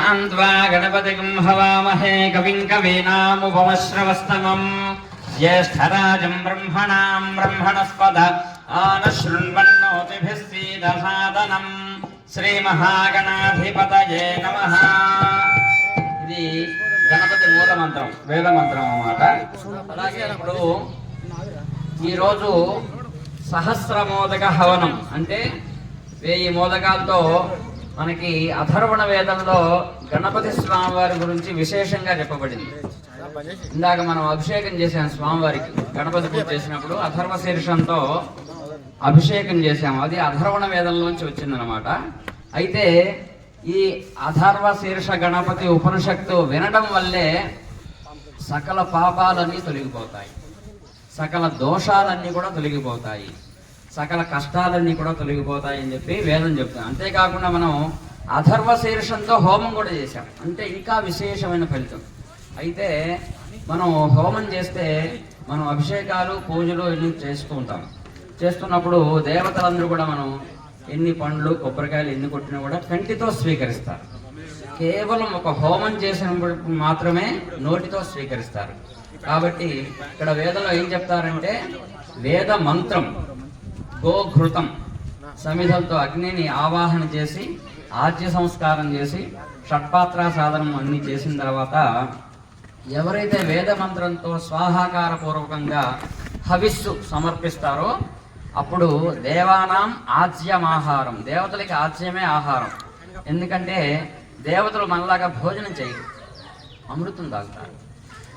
ध्वा गणपतिं हवामहे कविं कवीनामुपमश्रवस्तमम् ज्येष्ठराजं ब्रह्मणां ब्रह्मणस्पद आनशृण्वन्नोतिभिः सीदसादनम् श्रीमहागणाधिपतये नमः। ఇది గణపతి మూల మంత్రం, వేద మంత్రం అన్నమాట. అలాగే ఇప్పుడు ఈరోజు సహస్రమోదక హవనం అంటే 1000 మోదకాలతో మనకి అథర్వణ వేదంలో గణపతి స్వామి వారి గురించి విశేషంగా చెప్పబడింది. ఇందాక మనం అభిషేకం చేసాం స్వామివారికి, గణపతి పూజ చేసినప్పుడు అథర్వ శీర్షంతో అభిషేకం చేసాము. అది అథర్వణ వేదంలోంచి వచ్చిందనమాట. అయితే ఈ అథర్వ శీర్ష గణపతి ఉపనిషత్తు వినడం వల్లే సకల పాపాలన్నీ తొలగిపోతాయి, సకల దోషాలన్నీ కూడా తొలగిపోతాయి, సకల కష్టాలన్నీ కూడా తొలగిపోతాయి అని చెప్పి వేదం చెప్తాం. అంతేకాకుండా మనం అథర్వ శీర్షంతో హోమం కూడా చేశాం, అంటే ఇంకా విశేషమైన ఫలితం. అయితే మనం హోమం చేస్తే మనం అభిషేకాలు పూజలు ఇన్ని చేస్తూ ఉంటాం. చేస్తున్నప్పుడు దేవతలందరూ కూడా మనం ఎన్ని పండ్లు కొబ్బరికాయలు ఎన్ని కొట్టినా కూడా కంటితో స్వీకరిస్తారు. కేవలం ఒక హోమం చేసినప్పుడు మాత్రమే నోటితో స్వీకరిస్తారు. కాబట్టి ఇక్కడ వేదంలో ఏం చెప్తారంటే, వేద మంత్రం గోఘృతం సమిధలతో అగ్నిని ఆవాహన చేసి ఆజ్య సంస్కారం చేసి షట్పాత్ర సాధనం అన్ని చేసిన తర్వాత ఎవరైతే వేద మంత్రంతో స్వాహాకార పూర్వకంగా హవిస్సు సమర్పిస్తారో అప్పుడు దేవానాం ఆజ్యమాహారం, దేవతలకి ఆజ్యమే ఆహారం. ఎందుకంటే దేవతలు మనలాగా భోజనం చేయరు, అమృతం తాగుతారు.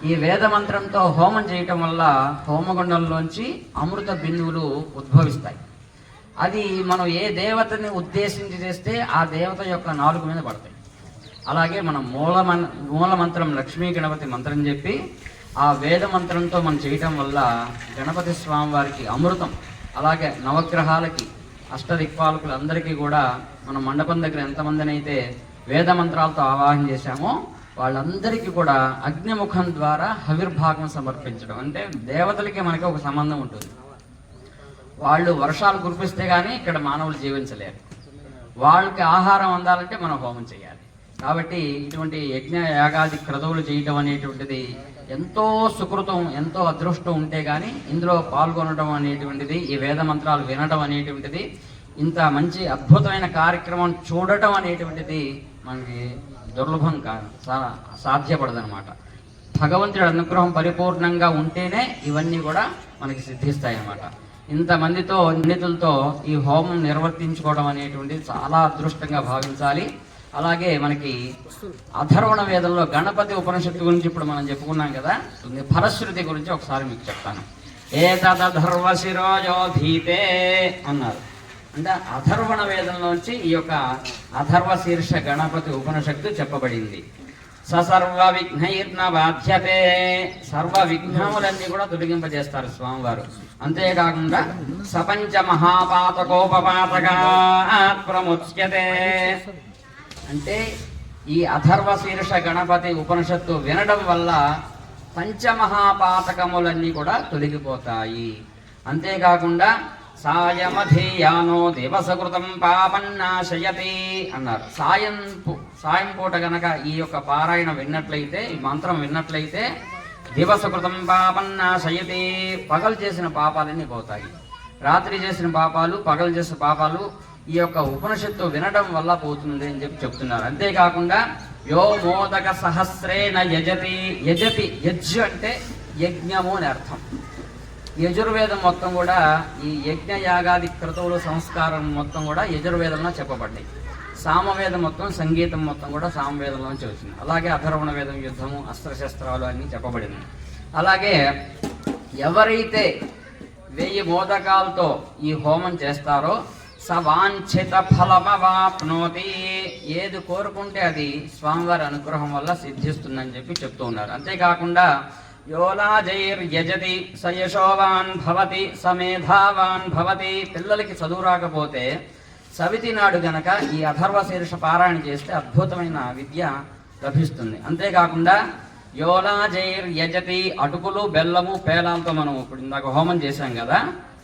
ఈ వేద మంత్రంతో హోమం చేయటం వల్ల హోమగుండంలోంచి అమృత బిందువులు ఉద్భవిస్తాయి. అది మనం ఏ దేవతని ఉద్దేశించి చేస్తే ఆ దేవత యొక్క నాలుక మీద పడతాయి. అలాగే మనం మూల మంత్రం లక్ష్మీ గణపతి మంత్రం చెప్పి ఆ వేద మంత్రంతో మనం చేయటం వల్ల గణపతి స్వామి వారికి అమృతం, అలాగే నవగ్రహాలకి అష్టదిక్పాలకులందరికీ కూడా మనం మండపం దగ్గర ఎంతమందినైతే వేద మంత్రాలతో ఆవాహన చేశామో వాళ్ళందరికీ కూడా అగ్నిముఖం ద్వారా హవిర్భాగం సమర్పించడం. అంటే దేవతలకి మనకి ఒక సంబంధం ఉంటుంది. వాళ్ళు వర్షాలు కురిపిస్తే కానీ ఇక్కడ మానవులు జీవించలేరు. వాళ్ళకి ఆహారం అందాలంటే మనం హోమం చేయాలి. కాబట్టి ఇటువంటి యజ్ఞ యాగాది క్రతువులు చేయటం అనేటువంటిది ఎంతో సుకృతం, ఎంతో అదృష్టం ఉంటే కానీ ఇందులో పాల్గొనడం అనేటువంటిది, ఈ వేద మంత్రాలు వినడం అనేటువంటిది, ఇంత మంచి అద్భుతమైన కార్యక్రమం చూడటం అనేటువంటిది మనకి దుర్లభం కాదు, సాధ్యపడదనమాట. భగవంతుడి అనుగ్రహం పరిపూర్ణంగా ఉంటేనే ఇవన్నీ కూడా మనకి సిద్ధిస్తాయి అన్నమాట. ఇంతమందితో నిందితులతో ఈ హోమం నిర్వర్తించుకోవడం అనేటువంటిది చాలా అదృష్టంగా భావించాలి. అలాగే మనకి అథర్వణ వేదంలో గణపతి ఉపనిషత్తు గురించి ఇప్పుడు మనం చెప్పుకున్నాం కదా, ఫలశ్రుతి గురించి ఒకసారి మీకు చెప్తాను. ఏతదథర్వ శిరోయోధీతే అన్నారు. అంటే అథర్వణ వేదంలోంచి ఈ యొక్క అథర్వ శీర్ష గణపతి ఉపనిషత్తు చెప్పబడింది. సర్వ విఘ్నైర్న బాధ్యతే, సర్వ విఘ్నములన్నీ కూడా తొలగింపజేస్తారు స్వామివారు. అంతేకాకుండా సపంచ మహాపాతకోపపాతకాత్ ప్రముచ్యతే, అంటే ఈ అథర్వ శీర్ష గణపతి ఉపనిషత్తు వినడం వల్ల పంచమహాపాతకములన్నీ కూడా తొలగిపోతాయి. అంతేకాకుండా సాయమధీయానో దివసకృతం పాపన్నాశయతి అన్నారు. సాయం పూట గనక ఈ యొక్క పారాయణ విన్నట్లయితే, ఈ మంత్రం విన్నట్లయితే దివసకృతం పాపన్నాశయతి, పగలు చేసిన పాపాలన్నీ పోతాయి. రాత్రి చేసిన పాపాలు, పగలు చేసిన పాపాలు ఈ యొక్క ఉపనిషత్తు వినడం వల్ల పోతుంది అని చెప్పి చెప్తున్నారు. అంతేకాకుండా యో మోదక సహస్రేణ యజతి, యజతి యజ్ అంటే యజ్ఞము అని అర్థం. యజుర్వేదం మొత్తం కూడా ఈ యజ్ఞ యాగాది క్రతువులు సంస్కారం మొత్తం కూడా యజుర్వేదంలో చెప్పబడ్డాయి. సామవేదం మొత్తం, సంగీతం మొత్తం కూడా సామవేదంలోంచి వచ్చింది. అలాగే అథర్వణ వేదం యుద్ధము, అస్త్రశస్త్రాలు అన్నీ చెప్పబడింది. అలాగే ఎవరైతే 1000 మోదకాలతో ఈ హోమం చేస్తారో సవాంఛిత ఫలమవాప్నోతి, ఏది కోరుకుంటే అది స్వామివారి అనుగ్రహం వల్ల సిద్ధిస్తుందని చెప్పి చెప్తూ ఉన్నారు. అంతేకాకుండా యోలాజైర్యజతి సయశోవాన్ భవతి సమేధావాన్ భవతి, పిల్లలకి చదువు రాకపోతే సవితి నాడు గనక ఈ అథర్వ శీర్ష పారాయణ చేస్తే అద్భుతమైన విద్య లభిస్తుంది. అంతేకాకుండా యోలాజైర్యజతి, అటుకులు బెల్లము పేలాలతో మనం ఇప్పుడు ఇందాక హోమం చేశాం కదా,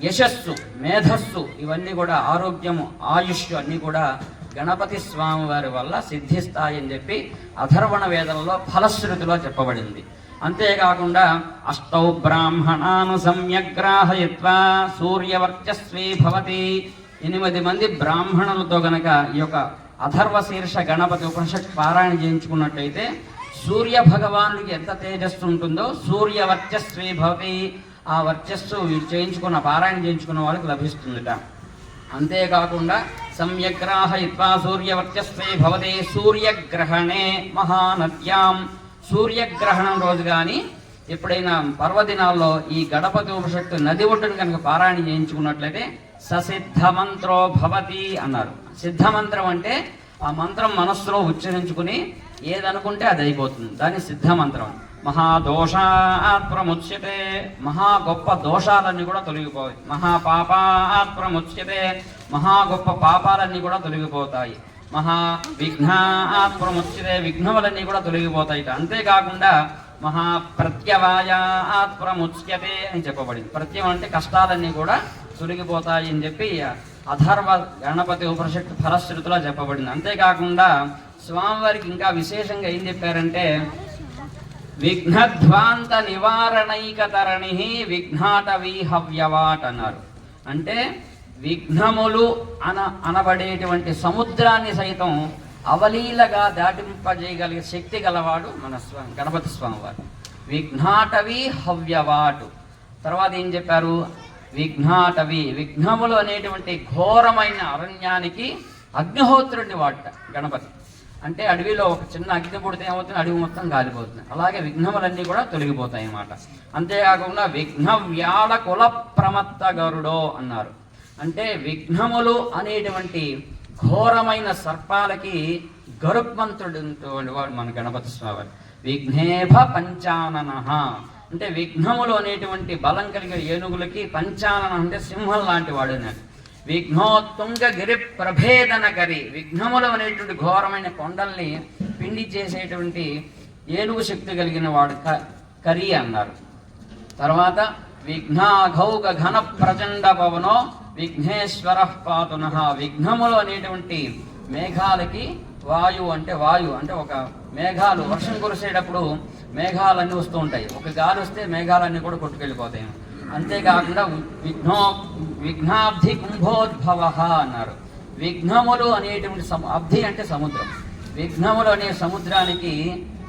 యశస్సు మేధస్సు ఇవన్నీ కూడా, ఆరోగ్యము ఆయుష్ అన్నీ కూడా గణపతి స్వామి వారి వల్ల సిద్ధిస్తాయని చెప్పి అథర్వణ వేదంలో ఫలశ్రుతిలో చెప్పబడింది. అంతేకాకుండా అష్టౌ బ్రాహ్మణాను సమ్యగ్రాహయిత్వా సూర్యవర్చస్వీ భవతి. 8 మంది బ్రాహ్మణులతో గనక ఈ యొక్క అథర్వ శీర్ష గణపతి ఉపనిషత్ పారాయణ చేయించుకున్నట్లయితే సూర్య భగవానుడికి ఎంత తేజస్సు ఉంటుందో సూర్యవర్చస్వీ భవతి, ఆ వర్చస్సు చేయించుకున్న పారాయణ చేయించుకున్న వాళ్ళకి లభిస్తుందిట. అంతేకాకుండా సమ్యగ్రాహయిత్వా సూర్యవర్చస్వీ భవతి సూర్యగ్రహణే మహానద్యాం. సూర్యగ్రహణం రోజు కానీ ఎప్పుడైనా పర్వదినాల్లో ఈ గణపతి ఉపనిషత్తు నది ఒడ్డును కనుక పారాయణ చేయించుకున్నట్లయితే ససిద్ధమంత్రో భవతి అన్నారు. సిద్ధమంత్రం అంటే ఆ మంత్రం మనస్సులో ఉచ్చరించుకుని ఏదనుకుంటే అది అయిపోతుంది, దాన్ని సిద్ధమంత్రం. మహాదోషాత్ ప్రముచ్యతే, మహా గొప్ప దోషాలన్నీ కూడా తొలగిపోతాయి. మహాపాపాత్ ప్రముచ్యతే, మహా గొప్ప పాపాలన్నీ కూడా తొలగిపోతాయి. మహా విఘ్నాత్ ప్రముచ్యతే, విఘ్నములన్నీ కూడా తొలగిపోతాయి. అంతేకాకుండా మహాప్రత్యవాయాత్ ప్రముచ్యతే అని చెప్పబడింది. ప్రత్యం అంటే కష్టాలన్నీ కూడా తొలగిపోతాయి అని చెప్పి అథర్వ గణపతి ఉపనిషత్తు ఫలశ్రుతిలో చెప్పబడింది. అంతేకాకుండా స్వామివారికి ఇంకా విశేషంగా ఏం చెప్పారంటే విఘ్నధ్వాంత నివారణైకతరణి విఘ్నాటవీ హవ్యవాట్ అన్నారు. అంటే విఘ్నములు అనబడేటువంటి సముద్రాన్ని సైతం అవలీలగా దాటింపజేయగలిగే శక్తి గలవాడు మన గణపతి స్వామివారు. విఘ్నాటవి హవ్యవాటు. తర్వాత ఏం చెప్పారు? విఘ్నాటవి, విఘ్నములు అనేటువంటి ఘోరమైన అరణ్యానికి అగ్నిహోత్రుడిని వాడట గణపతి. అంటే అడవిలో ఒక చిన్న అగ్ని పుడితే ఏమవుతుంది, అడవి మొత్తం కాలిపోతుంది. అలాగే విఘ్నములన్నీ కూడా తొలగిపోతాయి అన్నమాట. అంతేకాకుండా విఘ్న వ్యాళ కుల ప్రమత్త గరుడో అన్నారు. అంటే విఘ్నములు అనేటువంటి ఘోరమైన సర్పాలకి గరుత్మంతుడు వాడు మన గణపతి స్వామి. విఘ్నేభ పంచానన అంటే విఘ్నములు అనేటువంటి బలం కలిగిన ఏనుగులకి పంచానన అంటే సింహం లాంటి వాడు అన్నాడు. విఘ్నోత్తుంగ గిరి ప్రభేదన కరి, విఘ్నములు అనేటువంటి ఘోరమైన కొండల్ని పిండి చేసేటువంటి ఏనుగు శక్తి కలిగిన వాడు కరి అన్నారు. తర్వాత విఘ్నాఘౌగ ఘన ప్రచండ పవనో విఘ్నేశ్వర పాతున, విఘ్నములు అనేటువంటి మేఘాలకి వాయువు అంటే ఒక మేఘాలు వర్షం కురిసేటప్పుడు మేఘాలన్నీ వస్తూ ఉంటాయి. ఒక గాలి వస్తే మేఘాలన్నీ కూడా కొట్టుకెళ్ళిపోతాయి. అంతేకాకుండా విఘ్నాబ్ధి కుంభోద్భవ అన్నారు. విఘ్నములు అనేటువంటి అబ్ధి అంటే సముద్రం, విఘ్నములు అనే సముద్రానికి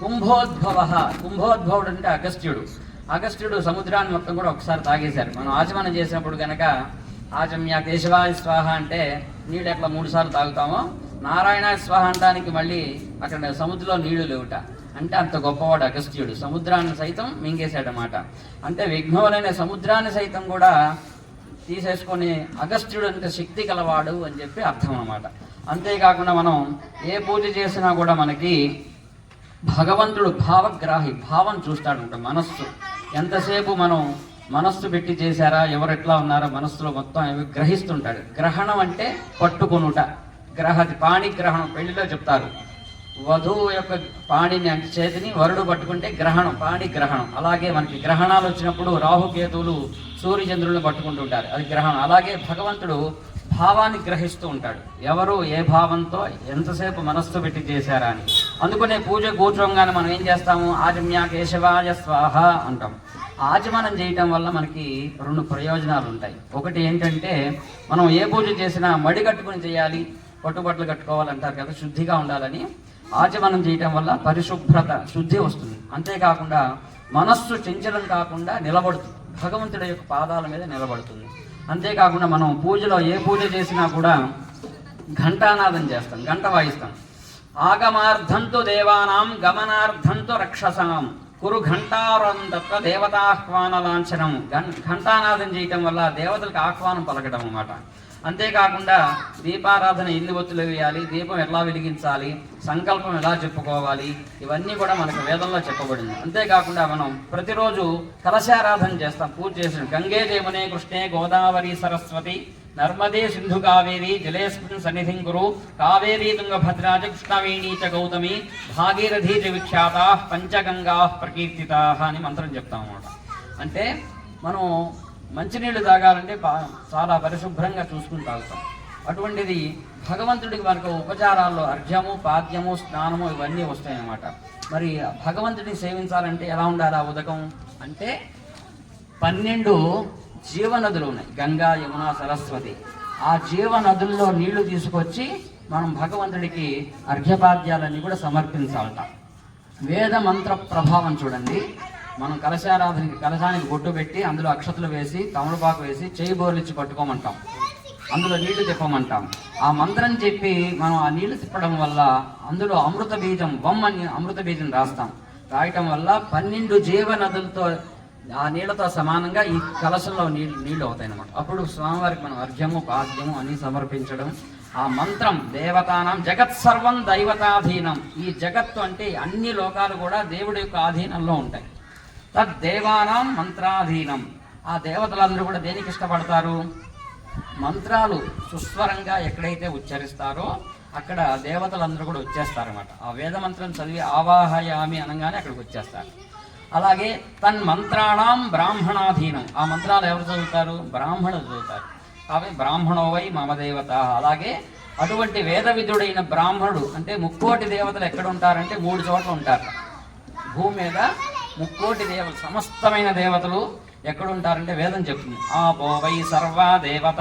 కుంభోద్భవుడు అంటే అగస్త్యుడు సముద్రాన్ని మొత్తం కూడా ఒకసారి తాగేశారు. మనం ఆచమనం చేసినప్పుడు కనుక ఆచమ్య కేశవాయ స్వాహ అంటే నీళ్ళు ఎట్లా 3 సార్లు తాగుతామో నారాయణ స్వాహ అంటానికి మళ్ళీ అక్కడ సముద్రంలో నీళ్లు లేవుట. అంటే అంత గొప్పవాడు అగస్త్యుడు, సముద్రాన్ని సైతం మింగేశాడనమాట. అంటే విఘ్నములైన సముద్రాన్ని సైతం కూడా తీసేసుకొని అగస్త్యుడు అంటే శక్తి గలవాడు అని చెప్పి అర్థం అన్నమాట. అంతేకాకుండా మనం ఏ పూజ చేసినా కూడా మనకి భగవంతుడు భావగ్రాహి, భావం చూస్తాడంట. మనస్సు ఎంతసేపు మనం మనస్సు పెట్టి చేశారా, ఎవరెట్లా ఉన్నారో మనస్సులో మొత్తం గ్రహిస్తుంటాడు. గ్రహణం అంటే పట్టుకొనుట, పాణిగ్రహణం పెళ్లిలో చెప్తారు. వధువు యొక్క పాణిని అంటే చేతిని వరుడు పట్టుకుంటే గ్రహణం, పాణిగ్రహణం. అలాగే మనకి గ్రహణాలు వచ్చినప్పుడు రాహుకేతువులు సూర్యచంద్రులను పట్టుకుంటుంటారు, అది గ్రహణం. అలాగే భగవంతుడు భావాన్ని గ్రహిస్తూ ఉంటాడు, ఎవరు ఏ భావంతో ఎంతసేపు మనస్సు పెట్టి చేశారా అని. అందుకనే పూజ కూర్చోగానే మనం ఏం చేస్తాము, ఆచమ్య కేశవాయ స్వాహ అంటాం. ఆచమనం చేయటం వల్ల మనకి 2 ప్రయోజనాలు ఉంటాయి. ఒకటి ఏంటంటే మనం ఏ పూజ చేసినా మడి కట్టుకుని చేయాలి, పట్టుబట్టలు కట్టుకోవాలంటారు కదా, శుద్ధిగా ఉండాలని. ఆచమనం చేయటం వల్ల పరిశుభ్రత, శుద్ధి వస్తుంది. అంతేకాకుండా మనస్సు చంచలం కాకుండా నిలబడుతుంది, భగవంతుడి యొక్క పాదాల మీద నిలబడుతుంది. అంతేకాకుండా మనం పూజలో ఏ పూజ చేసినా కూడా ఘంటానాదం చేస్తాం, గంట వాయిస్తాం. ఆగమార్థంతో దేవానాం గమనార్థంతో రక్షసాం కురు ఘంటారంతత్వ దేవతాహ్వాన లాంఛనం. ఘంటానాదం చేయటం వల్ల దేవతలకు ఆహ్వానం పలకడం అన్నమాట. అంతేకాకుండా దీపారాధన ఎన్ని ఒత్తులు వేయాలి, దీపం ఎలా వెలిగించాలి, సంకల్పం ఎలా చెప్పుకోవాలి, ఇవన్నీ కూడా మనకు వేదంలో చెప్పబడింది. అంతేకాకుండా మనం ప్రతిరోజు కలశారాధన చేస్తాం. పూజ చేసిన గంగే జమునే కృష్ణే గోదావరి సరస్వతి నర్మదే సింధు కావేరి జలేస్మిన్ సన్నిధిం కురు కావేరీ తుంగభద్రా చ కృష్ణవేణీ చ గౌతమి భాగీరథీ చ విఖ్యాతా పంచగంగా ప్రకీర్తితా అని మంత్రం చెప్తాం అన్నమాట. అంటే మనం మంచినీళ్ళు తాగాలంటే చాలా పరిశుభ్రంగా చూసుకుని తాగుతాం. అటువంటిది భగవంతుడికి మనకు ఉపచారాల్లో అర్ఘ్యము, పాద్యము, స్నానము ఇవన్నీ వస్తాయన్నమాట. మరి భగవంతుడిని సేవించాలంటే ఎలా ఉండాలి? ఆ ఉదకం అంటే 12 జీవనదులు ఉన్నాయి, గంగా, యమున, సరస్వతి. ఆ జీవనదుల్లో నీళ్లు తీసుకొచ్చి మనం భగవంతుడికి అర్ఘ్యపాద్యాలన్నీ కూడా సమర్పించాలట. వేద మంత్ర ప్రభావం చూడండి. మనం కలశానికి బొట్టు పెట్టి అందులో అక్షతలు వేసి తమలపాకు వేసి చేయి బోర్లిచ్చి పట్టుకోమంటాం, అందులో నీళ్లు తిప్పమంటాం. ఆ మంత్రం చెప్పి మనం ఆ నీళ్లు తిప్పడం వల్ల అందులో అమృత బీజం అని అమృత బీజం రాయటం వల్ల 12 జీవనదులతో ఆ నీళ్లతో సమానంగా ఈ కలశంలో నీళ్లు అవుతాయి అన్నమాట. అప్పుడు స్వామివారికి మనం అర్ఘ్యము, పాద్యము అని సమర్పించడం. ఆ మంత్రం దేవతానం జగత్ సర్వం దైవతాధీనం. ఈ జగత్తు అంటే అన్ని లోకాలు కూడా దేవుడి యొక్క ఆధీనంలో ఉంటాయి. తద్దేవానాం మంత్రాధీనం. ఆ దేవతలందరూ కూడా దేనికి ఇష్టపడతారు? మంత్రాలు సుస్వరంగా ఎక్కడైతే ఉచ్చరిస్తారో అక్కడ దేవతలందరూ కూడా వచ్చేస్తారన్నమాట. ఆ వేద మంత్రం చదివి ఆవాహయామి అనగానే అక్కడికి వచ్చేస్తారు. అలాగే తన్మంత్రాణం బ్రాహ్మణాధీనం. ఆ మంత్రాలు ఎవరు చదువుతారు? బ్రాహ్మణులు చదువుతారు. కాబట్టి బ్రాహ్మణో వై మమ దేవత. అలాగే అటువంటి వేద విధుడైన బ్రాహ్మణుడు అంటే 3 దేవతలు ఎక్కడ ఉంటారంటే 3 చోట్ల ఉంటారు. భూమి మీద 3 దేవతలు, సమస్తమైన దేవతలు ఎక్కడ ఉంటారంటే వేదం చెప్తుంది. ఆపో వై సర్వా దేవత.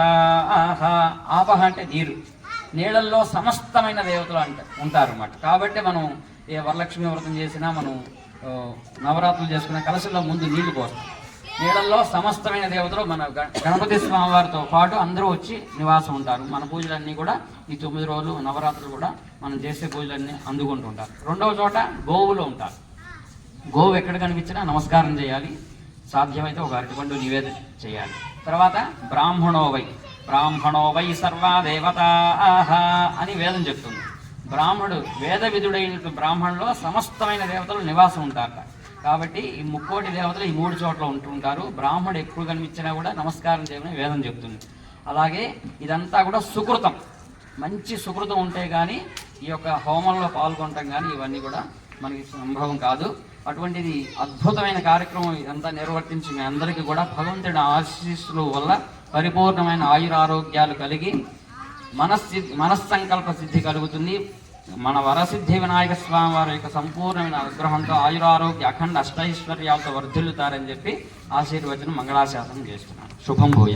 ఆపహ అంటే నీరు, నీళ్ళల్లో సమస్తమైన దేవతలు ఉంటారు అన్నమాట. కాబట్టి మనం ఏ వరలక్ష్మి వ్రతం చేసినా, మనం నవరాత్రులు చేసుకున్న కలశంలో ముందు నీళ్లు పోస్తాం. నీళ్ళల్లో సమస్తమైన దేవతలు మన గణపతి స్వామివారితో పాటు అందరూ వచ్చి నివాసం ఉంటారు. మన పూజలన్నీ కూడా ఈ 9 రోజులు నవరాత్రులు కూడా మనం చేసే పూజలన్నీ అందుకుంటుంటారు. రెండవ చోట గోవులు ఉంటారు. గోవు ఎక్కడ కనిపించినా నమస్కారం చేయాలి, సాధ్యమైతే ఒక అరటిపండు నివేదన చేయాలి. తర్వాత బ్రాహ్మణో వై సర్వా దేవతా అని వేదం చెప్తుంది. బ్రాహ్మణుడు వేద విధుడైన బ్రాహ్మణులో సమస్తమైన దేవతలు నివాసం ఉంటారట. కాబట్టి ఈ 3 దేవతలు ఈ 3 చోట్ల ఉంటుంటారు. బ్రాహ్మణుడు ఎప్పుడు కనిపించినా కూడా నమస్కారం చేయమని వేదం చెప్తుంది. అలాగే ఇదంతా కూడా సుకృతం, మంచి సుకృతం ఉంటే కానీ ఈ యొక్క హోమంలో పాల్గొనటం కానీ ఇవన్నీ కూడా మనకి సంభవం కాదు. అటువంటిది అద్భుతమైన కార్యక్రమం ఇదంతా నిర్వర్తించి మీ అందరికీ కూడా భగవంతుడి ఆశీస్సుల వల్ల పరిపూర్ణమైన ఆయురారోగ్యాలు కలిగి మనస్సంకల్ప సిద్ధి కలుగుతుంది. మన వరసిద్ధి వినాయక స్వామి వారి యొక్క సంపూర్ణమైన అనుగ్రహంతో ఆయురారోగ్య అఖండ అష్టైశ్వర్యాలతో వర్ధిల్లుతారని చెప్పి ఆశీర్వచనం మంగళాశాసనం చేస్తున్నాను. శుభం భూయ.